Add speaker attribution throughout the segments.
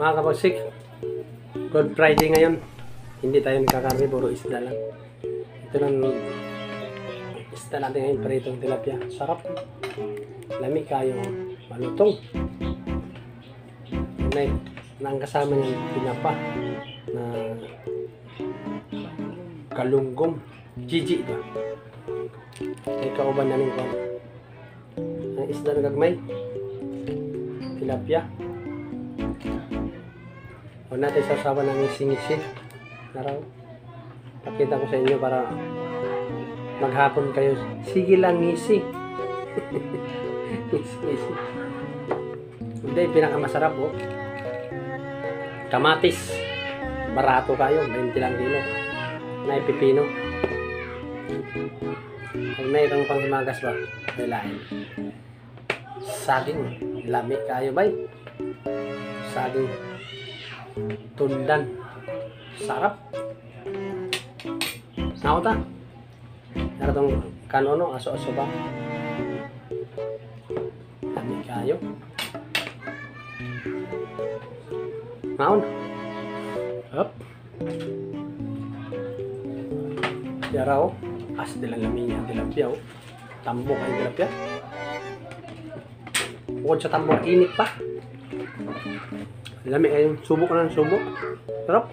Speaker 1: Mga kabagsik, Good Friday ngayon. Hindi tayo nagkakarne, puro isda lang. Ito lang isda natin ngayon, pritong tilapia. Sarap. Lamig kayo, malutong. Na ang kasama niya pinapa na kalunggong. Gigi ba? May kauban namin ko. Ang isda na gagmay. Tilapia. Huwag natin sasawa ng ngisi-ngisi. Naraw. Pakita ko sa inyo para maghapon kayo. Sige lang ngisi. Ngisi-ngisi. Hindi, pinakamasarap oh. Kamatis. Barato kayo. 20 lang kilo. Na pipino. Huwag na itong panghimagas ba? Kailain. Saging. Lamig kayo bay. Saging. Tundan. Sarap. Nakota. Nara itong kanono. Aso-aso ba? Lamig kayo. Maun. Up. Yara o. As dilang lamig ang tilapia o. Tambok ang tilapia. Bukod sa tambok, init pa. Lamig ayun. Subok na ng subok. Sarap.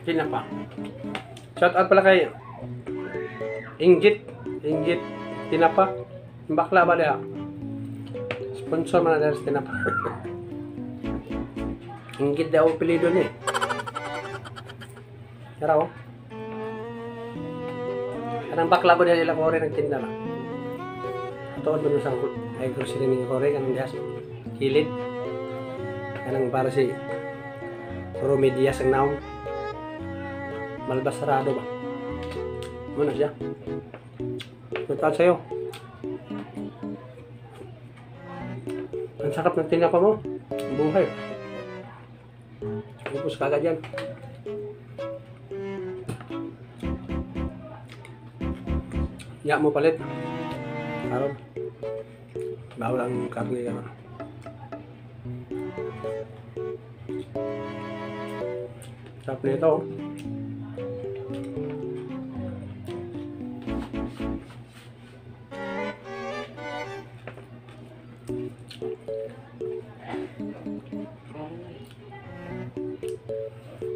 Speaker 1: Tinapa. Shout out pala kay Inggit Tinapa. Bakla ba diha? Sponsor man na sa Tinapa. Inggit daw apelyido ni. Tara oh. Kanang bakla ba diha ila ko rin nagtinda na. Atuod mo sa ay grocery ni Kore kanang diha kilid. Kanang para si Romedias ang naong. Malbas sarado ba? Muna siya. Tutal sa'yo. Ang sarap ng tinapa mo. Buhay. Ubus kagad yan. Ya mo palit. Karon. Bawal ang karne ka na. Sarap nito oh.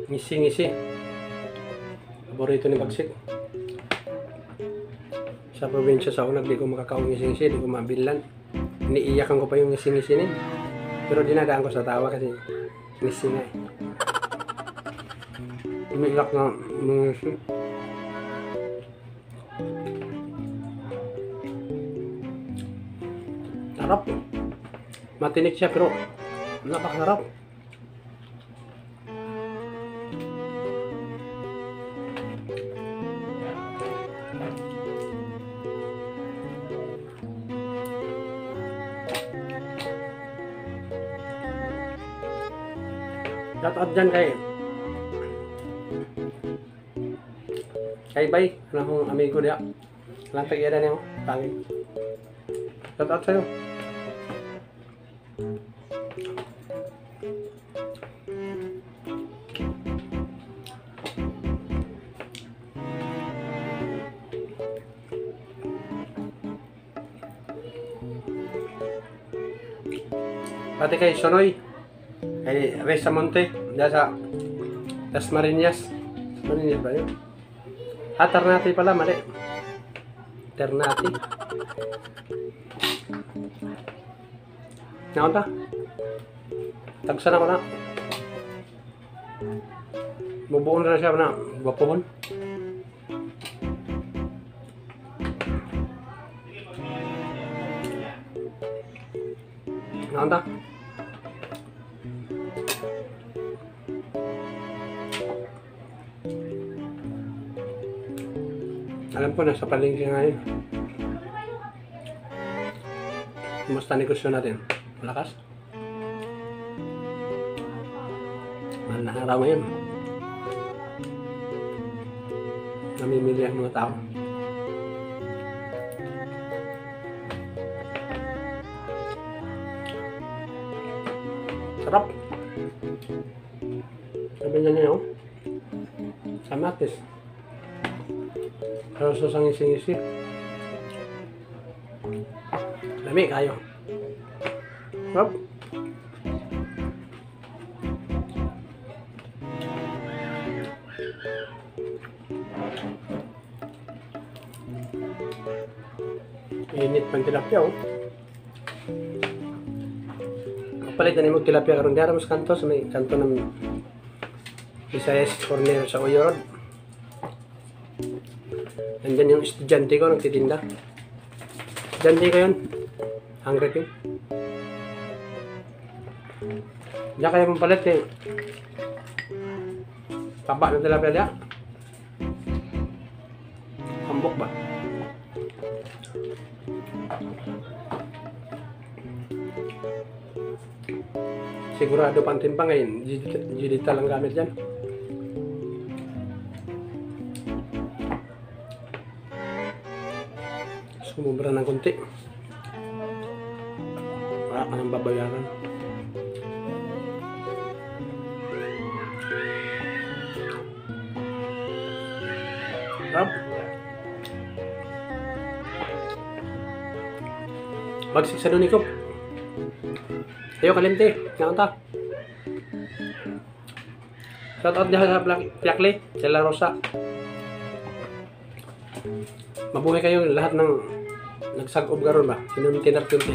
Speaker 1: Ngisi-ngisi. Paborito ni Bagsik. Sa probinsya sa unag, di ko makakaong ngisi-ngisi, di ko mabilan. Iniiyakan ko pa yung ngisi-ngisi niya. Pero dinadaan ko sa tawa kasi ngisi nga eh. Umiiyak na ngisi. Sarap. Matinik siya pero napakasarap. Shout out dyan kay Bay, alam kong amigo diya. Alam tag-iada niya, tangi. Shout out sa'yo. Pati kay Sonoy, kay Reza Monte, dyan sa Las Marinas. Marinas ba yun? Ternate pala, mali. Ternate. Nakunta? Tagsan ako na. Bubuon na siya na. Wapuhon. Nakunta? Alam ko, nasa palengke ngayon. Kumusta negosyo natin? Malakas? Mahal na araw ngayon. namimili ang mga tao. Sarap. Sabi niya niya, kamatis. Pero susang ising-isi. Lami kayo. Sarap. Init pang tilapia, oh. Palit na mo tilapia karon diara mas kanto sa may kanto ng Visayas Corner sa Oyo Road. Nandiyan yung estudyante ko nagtitinda. Estudyante ko yun. Hungry pin. Diyan kayo mong palit eh. Taba ng tilapia diya. Hambok ba? Sigurado pantimpang ngayon, digital ang gamit yan. Sumubra ng konti. Wala ka nang babayaran. Sarap. Bagsik sa dunikop. Ayo kalimti, nakanta. Shout out diha sa Piakli, Sela Rosa. Mabuhay kayo lahat ng nagsag-ob karon ba? Sinunti-tunti.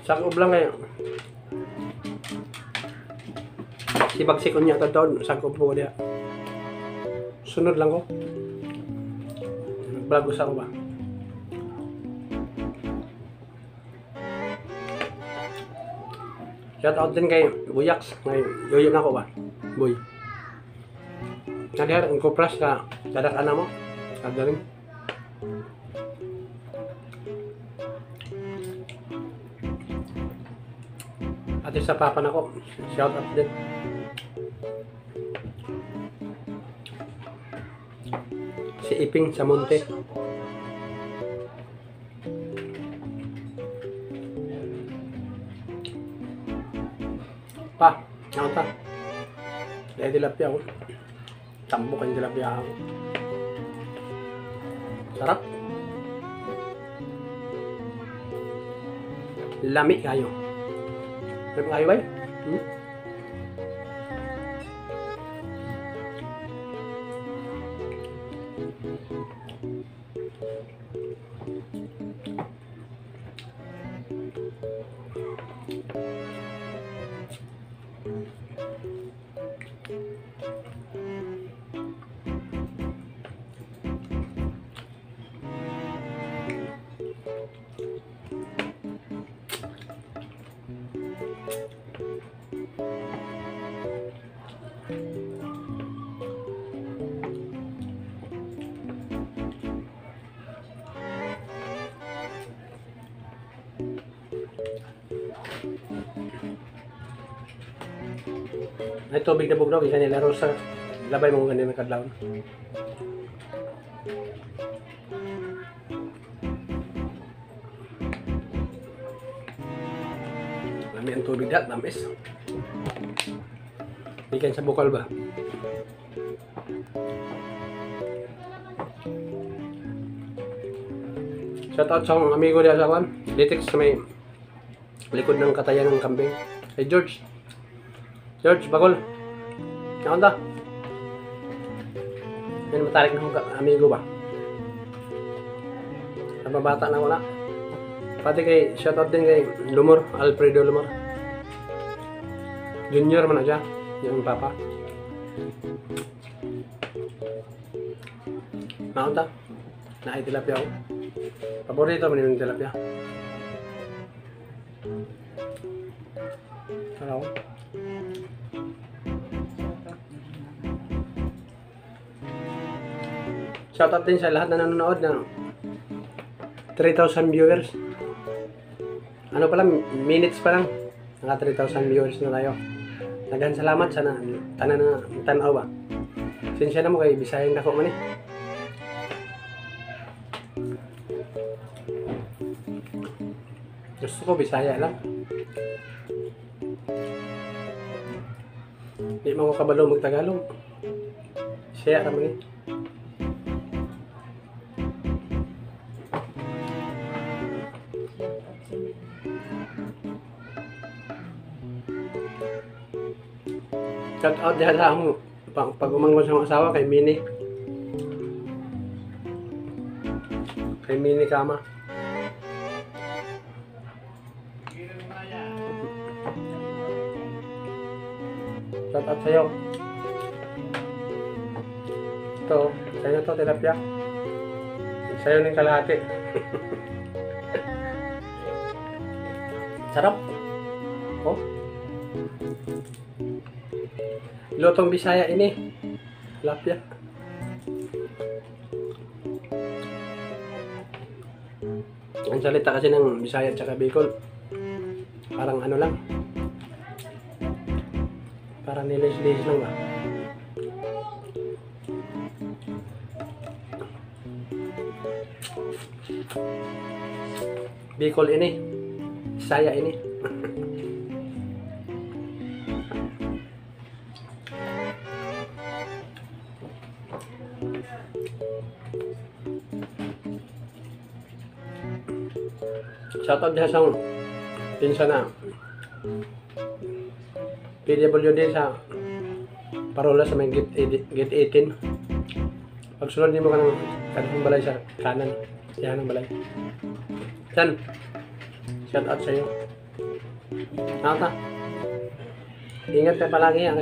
Speaker 1: Sag-ob lang kayo. Si Bagsikon niya ito doon, sag-ob po diha. Sunod lang ko. Nag-vlog sa ko ba? Shout out din kay Buyaks. Yoyo na ako ba? Boy. Kaya ang kupras ka kadak ana mo. Kagaling. Ate sa papa nako. Shout out din. Si Iping sa Monte. Pa, ano ta? Dahil tilapia ako. Tambok ang tilapia ako. Sarap. Lami kayo. Lami kayo ba? Ay tubig na bugnaw, isa nila rosa. Labay mo ganyan ng kadlaw. Lami ang tubig dat, namis. Ikan sa bukal ba? Shout out sa mga amigo niya sa kwan. Litix sa may likod ng katayan ng kambing. Hey George. George, bagol. Nakanta. Yan matarik na akong amigo ba? Nababata na ako na. Pati kay, shoutout din kay Lumor, Alfredo Lumor. Junior man na siya. Yung papa. Nakanta. Naay tilapia ako. Paborito man yung tilapia. Hello. Shoutout din sa lahat na nanonood na 3,000 viewers. Ano pa lang, minutes pa lang. Naka 3,000 viewers na tayo. Naghan salamat sa tanan na tanaw ba. Sinsya na mo kay Bisayang dako man eh. Gusto ko Bisaya lang. Di mo ko kabalo mag-Tagalog. Siya raman eh. Shout out dyan sa amo. Pag umangkon sa mga asawa kay Mini. Kay Mini Kama. Shout out sa'yo. Ito, sa'yo to, tilapia. Sa'yo ng kalahati. Sarap. Oh. Lotong Bisaya ini. Tilapia. Ang salita kasi ng Bisaya at saka Bicol. Parang ano lang. Parang nilis-lis lang ba? Bicol ini. Bisaya ini. Shoutout din sa pinsan na PWD sa parola sa may gate 18. Pagsunod din mo ka ng kanang balay sa kanan. Yan ang balay. Yan. Shoutout sa iyo. Naka. Ingat ka palagi.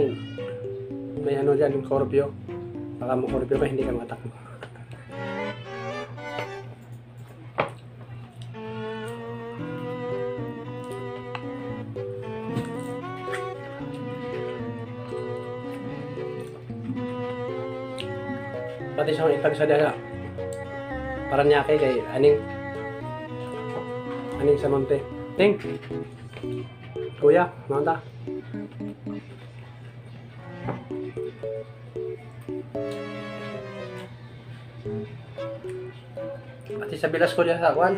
Speaker 1: May ano dyan, yung Scorpio. Baka mo Scorpio ka, hindi ka matakbo. Pati siyang itag sa daga. Paranaque kay Aning sa Monte. Ting! Kuya, manda. Pati sa Bilas ko dyan sa Kwan.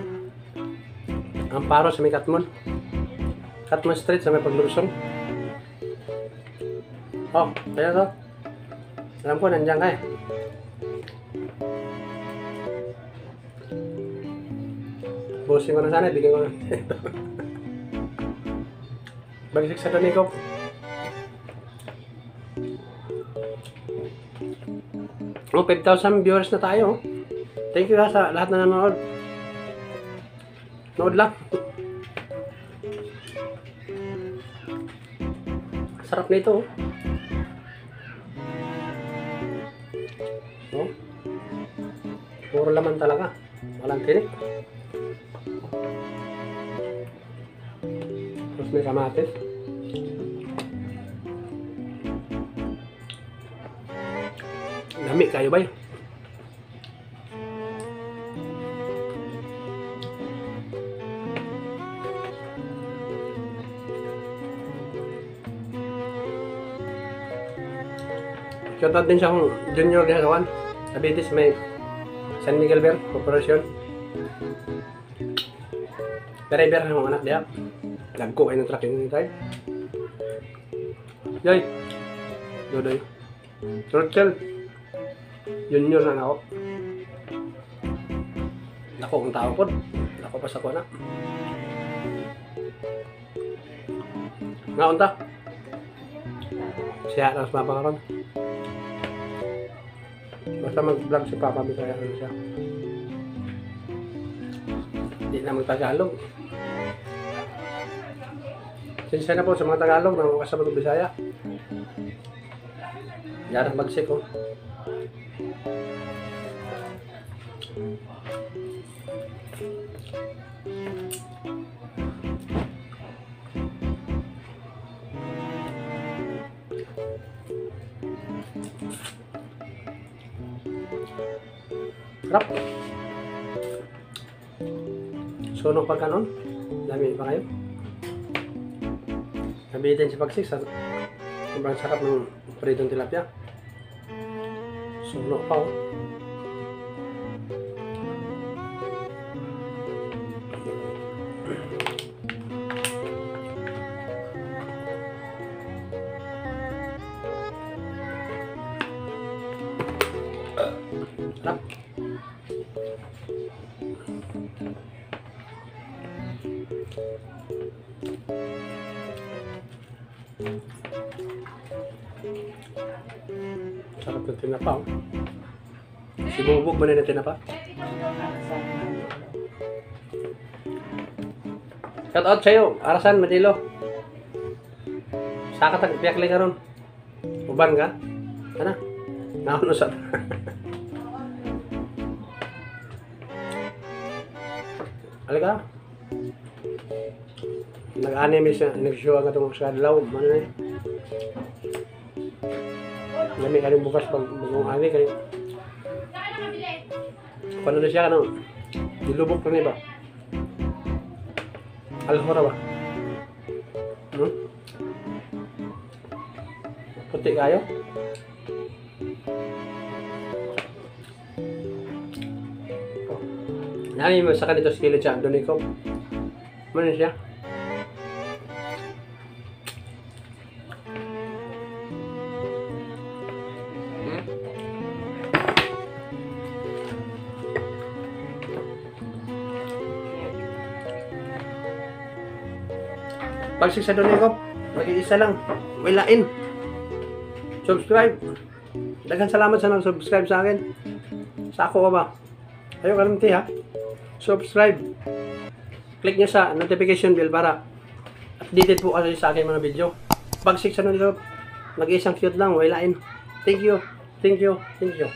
Speaker 1: Amparo sa may Katmon. Katmon Street sa may Paglursong. Oh, kaya to. Alam ko, nandiyan ka eh. Bossing ko na sana, bigyan ko na. Bagisik sa doon ko. Oh, 5,000 viewers na tayo. Thank you sa lahat na nanonood. Nood lang. Sarap nito. Oh. Puro laman talaga. Walang tinik. Tapos may kamatis. Dami kayo ba yun? Shoutout din sa akong junior din sa Kawan. Sa Betis may San Miguel Bear Corporation. Driver ng mga anak diya. Nagko kayo ng truck yung tayo. Yoy! Dodoy. Turtle. Junior na ako. Ako ang tao po. Ako pa sa ko na. Nga unta. Siya na sa mapangaron. Basta mag-vlog si Papa Bisaya ano siya. Hindi na mag-Tagalog. Sinsya na po sa mga Tagalog na mga kasama ng Bisaya. Yan ang bagsik ko. Rap. Sunog pagka nun. Dami pa kayo. Nabitin si Pagsik sa Sobrang sarap ng pritong tilapia. Suno pa oh. Sarap. Sarap ng tinapa oh. Sinubog mo na yung tinapa. Shout out sa'yo, Arasan, Madilo. Saka tagpiyakli ka ron. Uban ka? Ano? Naunusat. Alika. Nag-anime siya, nag-show ka itong sa adlaw. Ano na eh. Lami ka rin bukas pag bagong ani kayo. Paano na siya ka no? Dilubok na niya ba? Alhora ba? Hmm? Puti kayo? Nami mo sa kanito skillet siya, doon ikaw. Ano siya? Pagsik sa doon ikaw, mag-iisa lang. May lain. Subscribe. Daghang salamat sa nag-subscribe sa akin. Sa ako ka ba? Ayaw ka naman ha. Subscribe. Click nyo sa notification bell para updated po kasi sa akin mga video. Pagsik sa doon ikaw, mag-iisang cute lang. May lain. Thank you. Thank you. Thank you.